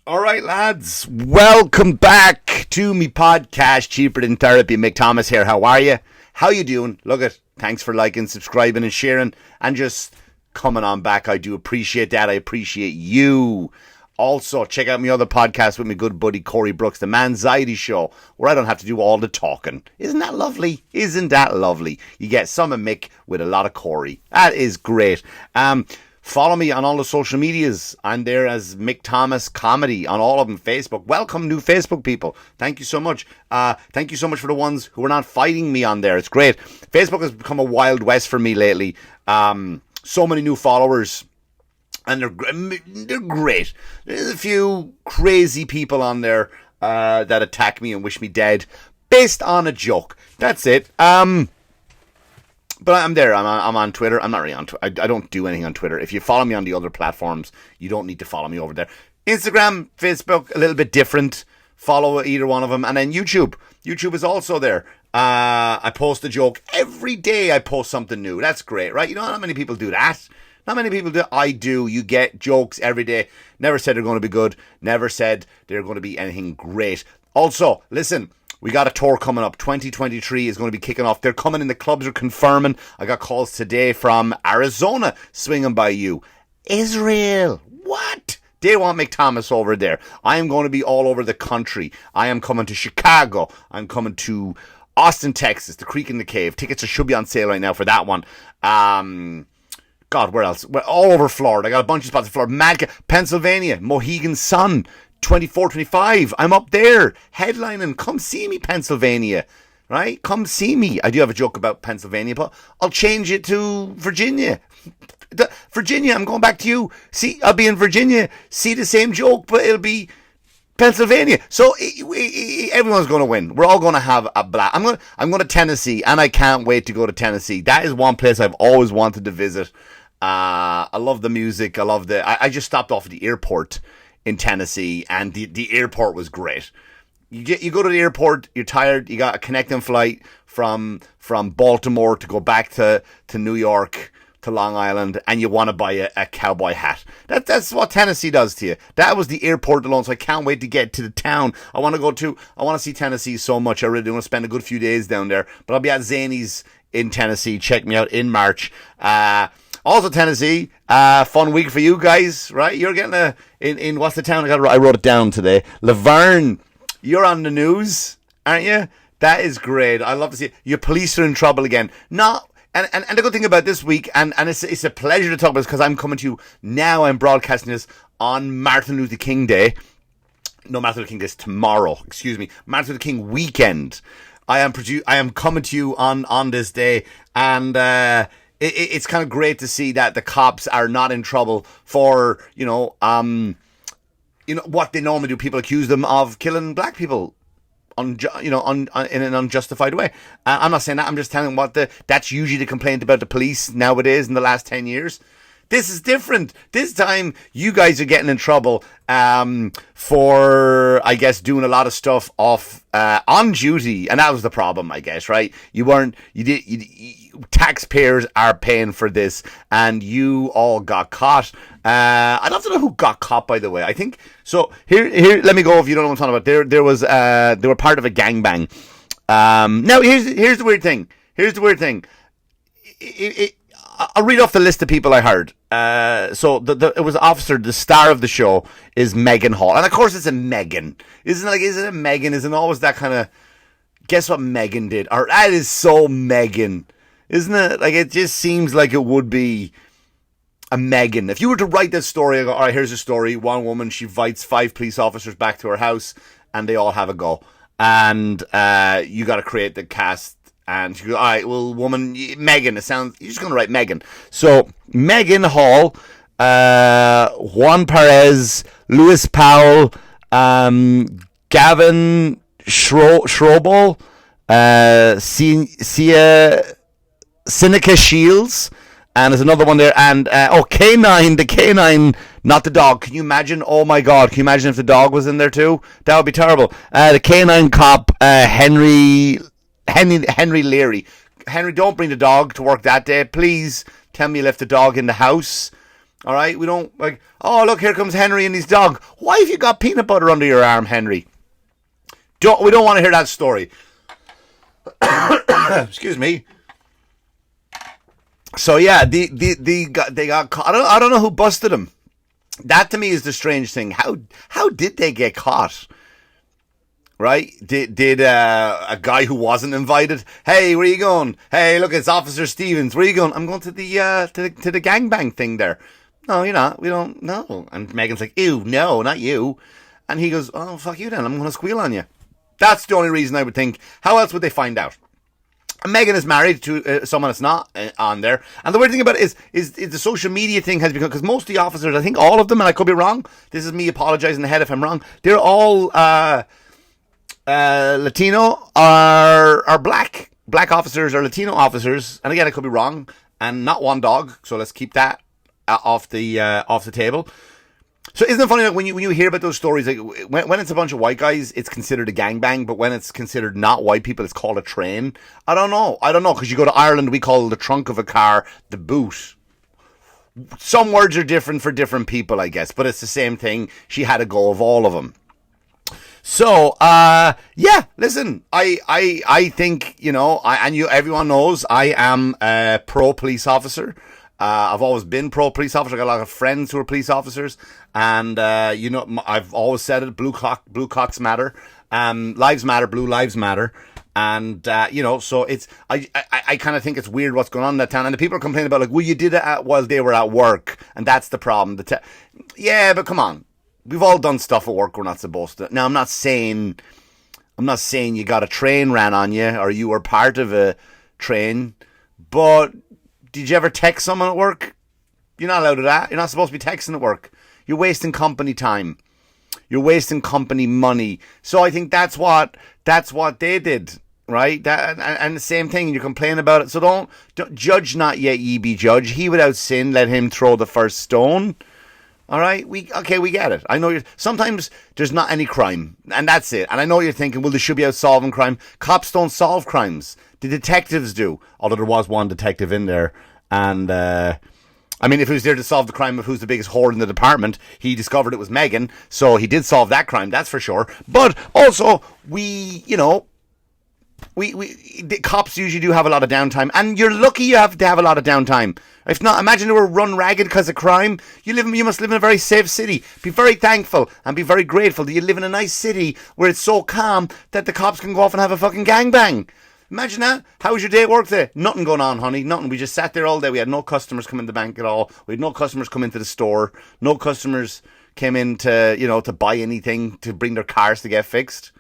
All right, lads, welcome back to me podcast, Cheaper Than Therapy. Mick Thomas here. How are you? How you doing? Look at, thanks for liking, subscribing and sharing and just coming on back. I do appreciate that. I appreciate you. Also, check out my other podcast with my good buddy Corey Brooks, the Manxiety Show, where I don't have to do all the talking. Isn't that lovely? Isn't that lovely? You get some of Mick with a lot of Corey. That is great. Follow me on all the social medias. I'm there as Mick Thomas Comedy on all of them. Facebook. Welcome, new Facebook people. Thank you so much. Thank you so much for the ones who are not fighting me on there. It's great. Facebook has become a wild west for me lately. So many new followers. And they're great. There's a few crazy people on there that attack me and wish me dead based on a joke. That's it. But I'm there. I'm on Twitter. I'm not really on Twitter. I don't do anything on Twitter. If you follow me on the other platforms, you don't need to follow me over there. Instagram, Facebook, a little bit different. Follow either one of them. And then YouTube. YouTube is also there. I post a joke. Every day I post something new. That's great, right? You know how many people do that? Not many people do. I do. You get jokes every day. Never said they're going to be good. Never said they're going to be anything great. Also, listen. We got a tour coming up. 2023 is going to be kicking off. They're coming in. The clubs are confirming. I got calls today from Arizona swinging by you. Israel. What? They want Mick Thomas over there. I am going to be all over the country. I am coming to Chicago. I'm coming to Austin, Texas. The Creek in the Cave. Tickets should be on sale right now for that one. God, where else? Well, all over Florida. I got a bunch of spots in Florida. Pennsylvania. Mohegan Sun. 24, 25. I'm up there headlining. Come see me, Pennsylvania. Right? Come see me. I do have a joke about Pennsylvania, but I'll change it to Virginia. Virginia, I'm going back to you. See, I'll be in Virginia. See the same joke, but it'll be Pennsylvania. So everyone's going to win. We're all going to have a blast. I'm going to Tennessee, and I can't wait to go to Tennessee. That is one place I've always wanted to visit. I love the music. I love I just stopped off at the airport in Tennessee, and the airport was great. You go to the airport, you're tired, you got a connecting flight from Baltimore to go back to New York, to Long Island, and you want to buy a cowboy hat. That's what Tennessee does to you. That was the airport alone, so I can't wait to get to the town. I want to see Tennessee so much. I really do want to spend a good few days down there, but I'll be at Zany's in Tennessee. Check me out in March. Also, Tennessee, fun week for you guys, right? You're getting in what's the town? I wrote it down today. Vergne. You're on the news, aren't you? That is great. I love to see it. Your police are in trouble again. No, and the good thing about this week, and it's a pleasure to talk about this because I'm coming to you now. I'm broadcasting this on Martin Luther King Day. No, Martin Luther King Day is tomorrow. Excuse me, Martin Luther King weekend. I am coming to you on this day, and it's kind of great to see that the cops are not in trouble for, what they normally do. People accuse them of killing black people in an unjustified way. I'm not saying that. I'm just telling that's usually the complaint about the police nowadays in the last 10 years. This is different. This time, you guys are getting in trouble for, I guess, doing a lot of stuff on duty, and that was the problem, I guess, right? Taxpayers are paying for this, and you all got caught. I'd love to know who got caught, by the way. I think so. Here. Let me go. If you don't know what I'm talking about, they were part of a gangbang. Now here's the weird thing. I'll read off the list of people I heard. So it was officer. The star of the show is Megan Hall, and of course it's a Megan. Isn't it a Megan? Isn't always that kind of? Guess what Megan did? Or that is so Megan, isn't it? Like it just seems like it would be a Megan. If you were to write this story, I go, all right, here's a story. One woman, she invites 5 police officers back to her house, and they all have a go. And you got to create the cast. And she goes, all right, well, woman, Megan, you're just going to write Megan. So, Megan Hall, Juan Perez, Louis Powell, Gavin Schroebel, Seneca Shields, and there's another one there, and, K9, the K9, not the dog. Can you imagine? Oh my God, can you imagine if the dog was in there too? That would be terrible. The K9 cop, Henry Leary. Henry, don't bring the dog to work that day. Please tell me you left the dog in the house. All right, we don't like, oh, look, here comes Henry and his dog. Why have you got peanut butter under your arm, Henry? We don't want to hear that story. Excuse me. So yeah, they got caught. I don't know who busted them. That to me is the strange thing. How did they get caught? Right? Did a guy who wasn't invited? Hey, where are you going? Hey, look, it's Officer Stevens. Where are you going? I'm going to the gangbang thing there. No, you're not. We don't know. And Megan's like, ew, no, not you. And he goes, oh, fuck you then. I'm going to squeal on you. That's the only reason I would think. How else would they find out? And Megan is married to someone that's not on there. And the weird thing about it is the social media thing has become, because most of the officers, I think all of them, and I could be wrong, this is me apologizing ahead if I'm wrong, they're all Latino or black. Black officers or Latino officers. And again, I could be wrong. And not one dog. So let's keep that off the table. So isn't it funny that when you hear about those stories, like when it's a bunch of white guys, it's considered a gangbang, but when it's considered not white people, it's called a train? I don't know, because you go to Ireland, we call the trunk of a car the boot. Some words are different for different people, I guess, but it's the same thing. She had a go of all of them. So, yeah, listen, I think, everyone knows I am a pro police officer. I've always been pro police officer. I got a lot of friends who are police officers, and I've always said it: blue cocks matter, lives matter, blue lives matter, and so it's I kind of think it's weird what's going on in that town, and the people are complaining about, like, well, you did it while they were at work, and that's the problem. Yeah, but come on, we've all done stuff at work we're not supposed to. Now, I'm not saying you got a train ran on you or you were part of a train, but did you ever text someone at work? You're not allowed to do that. You're not supposed to be texting at work. You're wasting company time. You're wasting company money. So I think that's what they did, right? And the same thing. You complain about it. So don't judge not yet ye be judged. He without sin, let him throw the first stone. All right, we get it. I know sometimes there's not any crime, and that's it. And I know you're thinking, well, they should be out solving crime. Cops don't solve crimes. The detectives do. Although there was one detective in there, and if he was there to solve the crime of who's the biggest whore in the department, he discovered it was Megan, so he did solve that crime. That's for sure. But also, the cops usually do have a lot of downtime, and you're lucky you have to have a lot of downtime. If not, imagine they were run ragged because of crime. You must live in a very safe city. Be very thankful and be very grateful that you live in a nice city where it's so calm that the cops can go off and have a fucking gangbang. Imagine that. How was your day at work today? Nothing going on, honey. Nothing. We just sat there all day. We had no customers come in the bank at all. We had no customers come into the store. No customers came in to buy anything, to bring their cars to get fixed.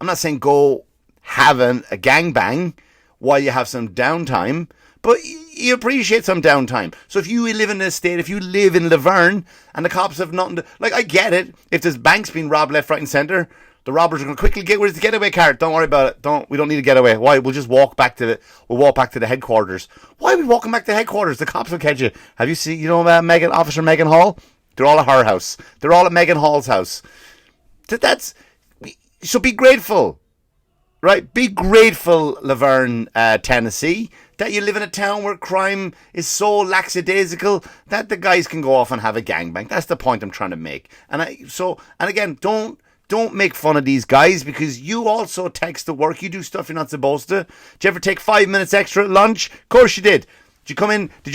I'm not saying go having a gangbang while you have some downtime, but you appreciate some downtime. So if you live in this state, if you live in Laverne and the cops have nothing to, like, I get it. If there's banks being robbed left, right and centre, the robbers are going to quickly get, where's the getaway car? Don't worry about it. We don't need a getaway. Why? We'll just walk back to the headquarters. Why are we walking back to the headquarters? The cops will catch you. Have you seen, Officer Megan Hall? They're all at her house. They're all at Megan Hall's house. So be grateful. Right, be grateful, Laverne, Tennessee, that you live in a town where crime is so lackadaisical that the guys can go off and have a gangbang. That's the point I'm trying to make. And again, don't make fun of these guys, because you also text to work. You do stuff you're not supposed to. Did you ever take 5 minutes extra at lunch? Of course you did. Did you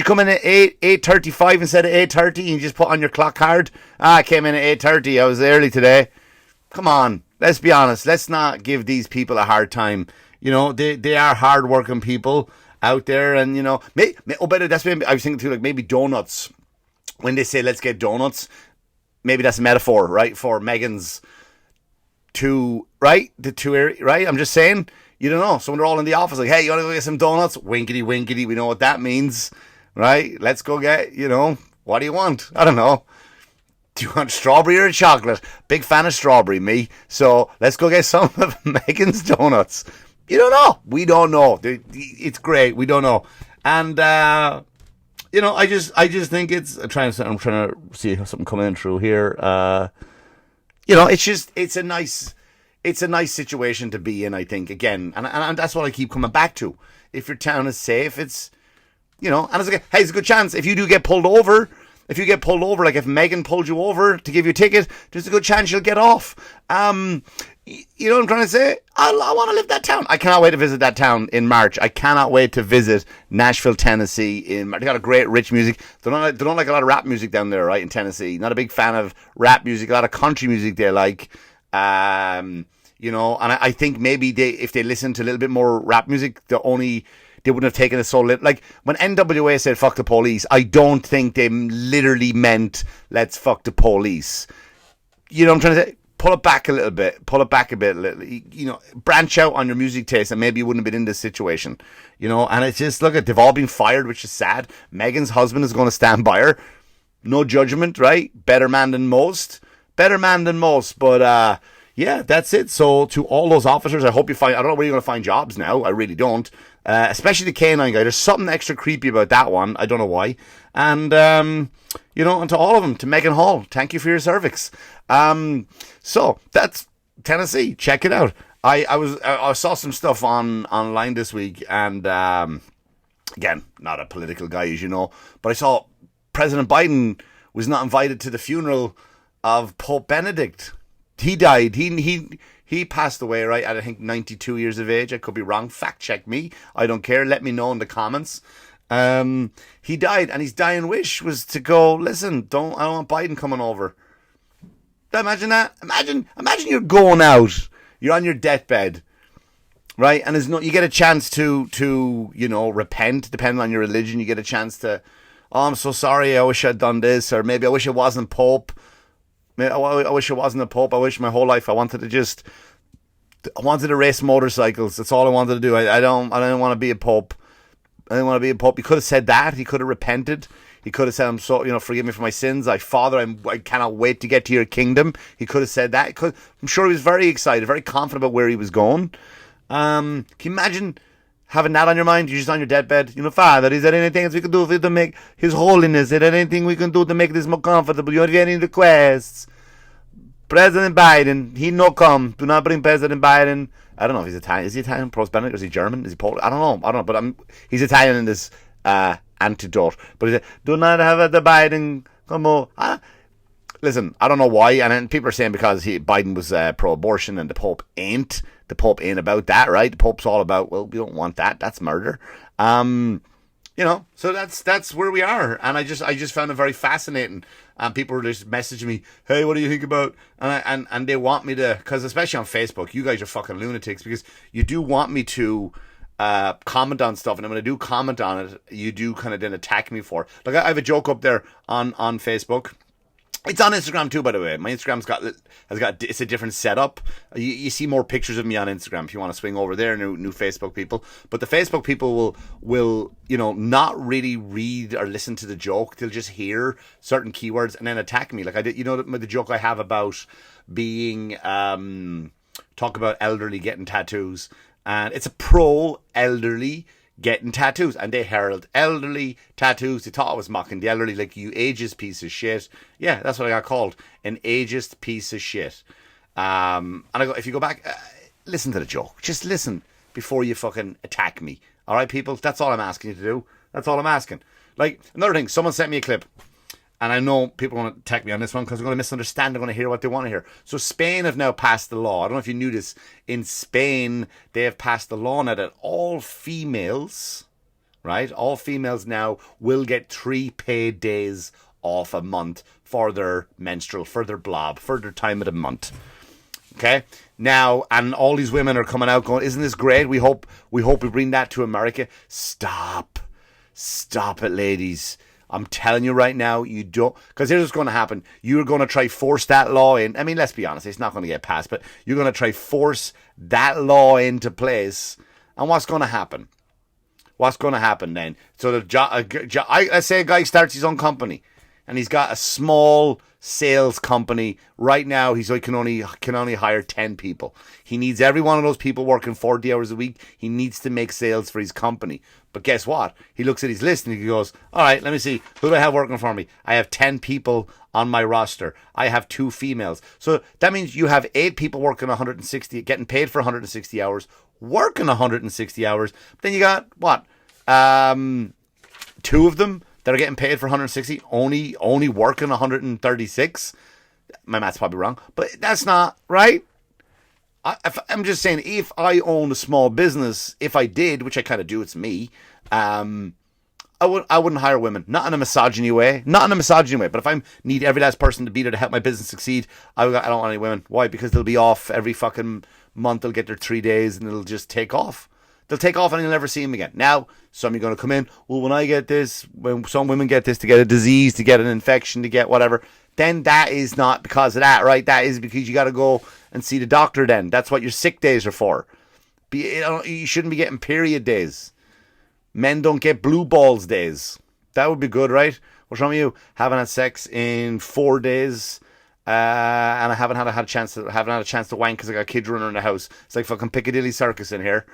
come in at 8:35 instead of 8:30 and you just put on your clock card? I came in at 8:30. I was early today. Come on. Let's be honest. Let's not give these people a hard time. They are hard-working people out there, and that's maybe I was thinking too. Like maybe donuts. When they say let's get donuts, maybe that's a metaphor, right, for Megan's two, right, the two area, right. I'm just saying. You don't know. So when they're all in the office, like, hey, you want to go get some donuts? Winkety, winkety. We know what that means, right? Let's go get. What do you want? I don't know. Do you want strawberry or chocolate? Big fan of strawberry, me. So let's go get some of Megan's donuts. You don't know. We don't know. It's great. We don't know. And I just think it's. I'm trying to see something coming in through here. It's a nice situation to be in. I think again, and that's what I keep coming back to. If your town is safe, it's and it's like, hey, it's a good chance if you do get pulled over if you get pulled over, like if Megan pulled you over to give you a ticket, there's a good chance you'll get off. You know what I'm trying to say? I want to live that town. I cannot wait to visit that town in March. I cannot wait to visit Nashville, Tennessee. They got a great rich music. They don't like a lot of rap music down there, right, in Tennessee. Not a big fan of rap music. A lot of country music they like. You know, and I think maybe if they listened to a little bit more rap music, they wouldn't have taken it so lit. Like when NWA said "fuck the police," I don't think they literally meant "let's fuck the police." You know what I'm trying to say? Pull it back a little bit. Pull it back a bit. You know, branch out on your music taste, and maybe you wouldn't have been in this situation. You know, and it's just, look, they've all been fired, which is sad. Megan's husband is going to stand by her. No judgment, right? Better man than most. Better man than most. But yeah, that's it. So to all those officers, I hope you find. I don't know where you're going to find jobs now. I really don't. Especially the K9 guy. There's something extra creepy about that one. I don't know why. And you know, and to all of them, to Megan Hall, thank you for your cervix. So that's Tennessee. Check it out. I saw some stuff online this week, and again, not a political guy, as you know, but I saw President Biden was not invited to the funeral of Pope Benedict. He died. He passed away, right, at I think 92 years of age. I could be wrong. Fact check me. I don't care. Let me know in the comments. He died, and his dying wish was to go, listen, I don't want Biden coming over. Imagine that. Imagine you're going out. You're on your deathbed, right? And you get a chance to you know, repent, depending on your religion. You get a chance to, oh, I'm so sorry, I wish I'd done this, or maybe I wish it wasn't Pope. I wish it wasn't a Pope. I wish my whole life I wanted to race motorcycles. That's all I wanted to do. I don't want to be a Pope. I didn't want to be a Pope. He could have said that. He could have repented. He could have said, I'm so, you know, forgive me for my sins. Father, I cannot wait to get to your kingdom. He could have said that. I'm sure he was very excited, very confident about where he was going. Can you imagine having that on your mind? You're just on your deathbed. You know, Father, is there anything else we can do to make His Holiness? Is there anything we can do to make this more comfortable? You have any requests? President Biden, he no come. Do not bring President Biden. I don't know if he's Italian. Is he Italian? Post Benedict? Is he German? Is he Polish? I don't know. But he's Italian in this antidote. But he said, do not have the Biden come on. Listen, I don't know why. And then people are saying because Biden was pro-abortion and the Pope ain't. The Pope ain't about that, right? The Pope's all about, well, we don't want that. That's murder. You know, so that's where we are. And I just found it very fascinating. And people were just messaging me, hey, what do you think about? And they want me to, because especially on Facebook, you guys are fucking lunatics, because you do want me to comment on stuff, and when I do comment on it, you do kind of then attack me for it. Like I have a joke up there on Facebook. It's on Instagram too, by the way. My Instagram's it's a different setup. You see more pictures of me on Instagram if you want to swing over there, new Facebook people. But the Facebook people will you know, not really read or listen to the joke. They'll just hear certain keywords and then attack me. Like I did, you know, the joke I have about being talk about elderly getting tattoos, and it's a pro elderly getting tattoos, and they herald elderly tattoos. They thought I was mocking the elderly, like, you ageist piece of shit. Yeah, that's what I got called, an ageist piece of shit. And I go, if you go back, listen to the joke. Just listen before you fucking attack me. All right, people? That's all I'm asking you to do. That's all I'm asking. Like, another thing, someone sent me a clip, and I know people want to attack me on this one because they're going to misunderstand. They're going to hear what they want to hear. So Spain have now passed the law. I don't know if you knew this. In Spain, they have passed the law now that all females, right? All females now will get 3 paid days off a month for their menstrual, for their blob, for their time of the month. Okay? Now, and all these women are coming out going, isn't this great? We hope we bring that to America. Stop it, ladies. I'm telling you right now, you don't, because here's what's going to happen. You're going to try force that law in. I mean, let's be honest, it's not going to get passed, but you're going to try force that law into place. And what's going to happen? What's going to happen then? So let's say a guy starts his own company, and he's got a small sales company. Right now, he can only hire 10 people. He needs every one of those people working 40 hours a week. He needs to make sales for his company. But guess what? He looks at his list and he goes, all right, let me see. Who do I have working for me? I have 10 people on my roster. I have 2 females. So that means you have 8 people working 160, getting paid for 160 hours, working 160 hours. Then you got, what? 2 of them that are getting paid for 160 only working 136. My math's probably wrong, but that's not right. I'm just saying, if I own a small business, if I did, which I kind of do, it's me, I wouldn't hire women. Not in a misogyny way. But if I need every last person to be there to help my business succeed, I don't want any women. Why? Because they'll be off every fucking month. They'll get their 3 days and it'll just take off. They'll take off and you'll never see them again. Now, some are going to come in. Well, when I get this, when some women get this, to get a disease, to get an infection, to get whatever, then that is not because of that, right? That is because you got to go and see the doctor then. That's what your sick days are for. You shouldn't be getting period days. Men don't get blue balls days. That would be good, right? What's wrong with you? Haven't had sex in 4 days, and I haven't had a chance to wank because I got kids running around the house. It's like fucking Piccadilly Circus in here.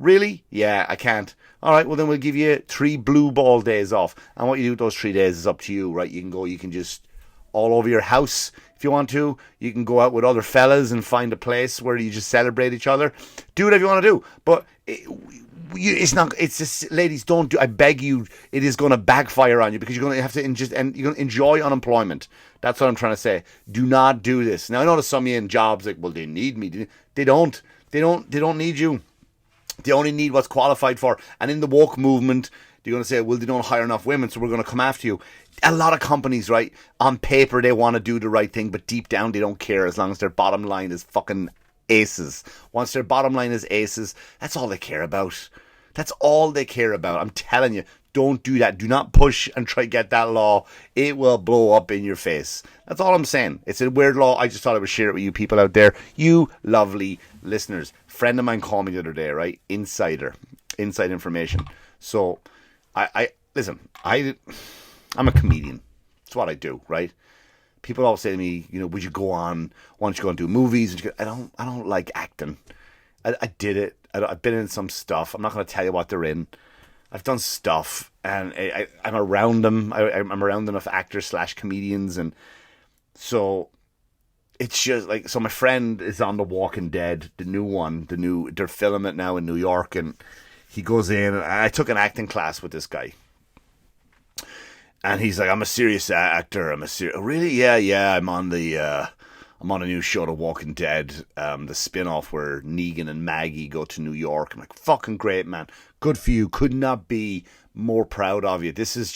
Really? Yeah, I can't. All right, well then we'll give you 3 blue ball days off. And what you do with those 3 days is up to you, right? You can just all over your house if you want to. You can go out with other fellas and find a place where you just celebrate each other. Do whatever you want to do, but it's not. It's just, ladies, don't do. I beg you, it is going to backfire on you because you're going to have to and you're going to enjoy unemployment. That's what I'm trying to say. Do not do this. Now I know there's some of you in jobs like, well, they need me. They don't. They don't need you. They only need what's qualified for. And in the woke movement, they're going to say, well, they don't hire enough women, so we're going to come after you. A lot of companies, right, on paper, they want to do the right thing, but deep down, they don't care as long as their bottom line is fucking aces. Once their bottom line is aces, that's all they care about. That's all they care about. I'm telling you, don't do that. Do not push and try to get that law. It will blow up in your face. That's all I'm saying. It's a weird law. I just thought I would share it with you people out there. You lovely listeners. Friend of mine called me the other day, right? Inside information. So, listen, I'm a comedian. That's what I do, right? People always say to me, would you go on, why don't you go and do movies? I don't like acting. I did it. I've been in some stuff. I'm not going to tell you what they're in. I've done stuff, and I'm around them. I'm around enough actors / comedians, and so it's just like, so my friend is on The Walking Dead, the new one, they're filming it now in New York, and he goes in, and I took an acting class with this guy. And he's like, I'm a serious actor. Really? Yeah. I'm on a new show, The Walking Dead, the spin-off where Negan and Maggie go to New York. I'm like, fucking great, man. Good for you. Could not be more proud of you. This is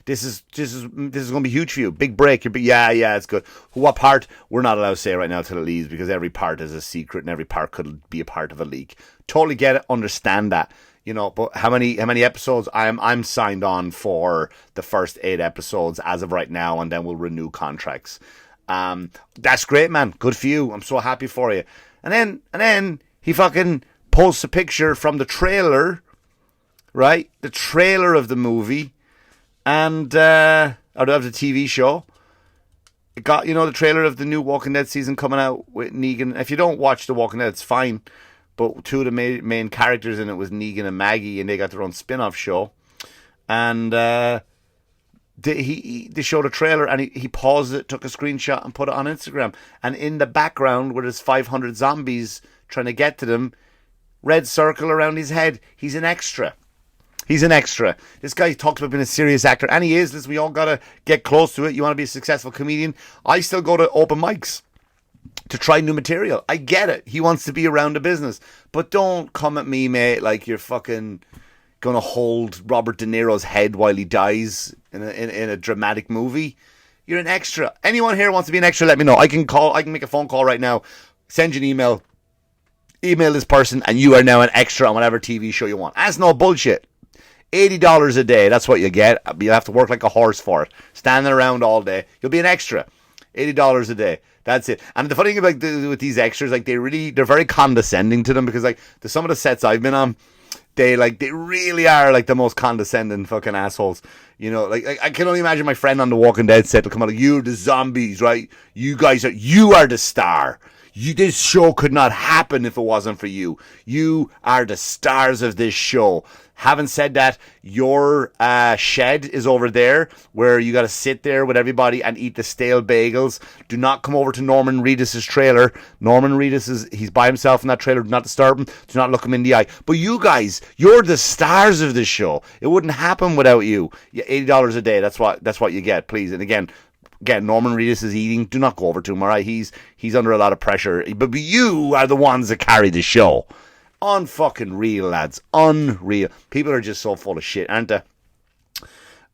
going to be huge for you. Big break. Yeah, it's good. What part? We're not allowed to say right now till it leaves because every part is a secret and every part could be a part of a leak. Totally get it. Understand that. But how many episodes? I'm signed on for the first 8 episodes as of right now, and then we'll renew contracts. That's great, man. Good for you. I'm so happy for you. And then he fucking posts a picture from the trailer, right? The trailer of the movie, and or of the TV show. It got the trailer of the new Walking Dead season coming out with Negan. If you don't watch The Walking Dead, it's fine. But 2 of the main characters in it was Negan and Maggie, and they got their own spin-off show. And they showed a trailer, and he paused it, took a screenshot, and put it on Instagram. And in the background, where there's 500 zombies trying to get to them, red circle around his head. He's an extra. This guy talks about being a serious actor, and he is. Listen, we all got to get close to it. You want to be a successful comedian? I still go to open mics to try new material. I get it. He wants to be around the business. But don't come at me, mate, like you're fucking going to hold Robert De Niro's head while he dies in a dramatic movie. You're an extra. Anyone here wants to be an extra, let me know. I can make a phone call right now, send you an email this person, and you are now an extra on whatever TV show you want. That's no bullshit. $80 a day, that's what you get. You'll have to work like a horse for it. Standing around all day. You'll be an extra. $80 a day. That's it. And the funny thing about with these extras, like they're very condescending to them, because like some of the sets I've been on, they really are like the most condescending fucking assholes. Like I can only imagine my friend on The Walking Dead set will come out like, you're the zombies, right? You are the star. This show could not happen if it wasn't for you. You are the stars of this show. Having said that, your shed is over there where you got to sit there with everybody and eat the stale bagels. Do not come over to Norman Reedus' trailer. Norman Reedus he's by himself in that trailer. Do not disturb him. Do not look him in the eye. But you guys, you're the stars of this show. It wouldn't happen without you. $80 a day. That's what you get, please. And again, Norman Reedus is eating. Do not go over to him, all right? He's under a lot of pressure. But you are the ones that carry the show. Unfucking real, lads. Unreal. People are just so full of shit, aren't they?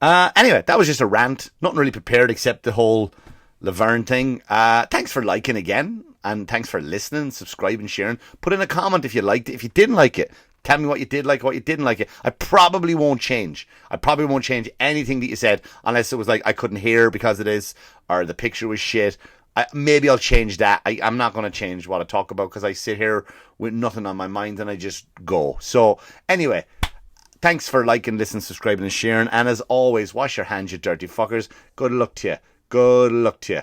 Anyway, that was just a rant. Nothing really prepared except the whole Vergne thing. Thanks for liking again. And thanks for listening, subscribing, sharing. Put in a comment if you liked it. If you didn't like it, tell me what you did like, what you didn't like it. I probably won't change. I probably won't change anything that you said unless it was like I couldn't hear because of this or the picture was shit. Maybe I'll change that. I'm not going to change what I talk about because I sit here with nothing on my mind and I just go. So anyway, thanks for liking, listening, subscribing and sharing. And as always, wash your hands, you dirty fuckers. Good luck to you. Good luck to you.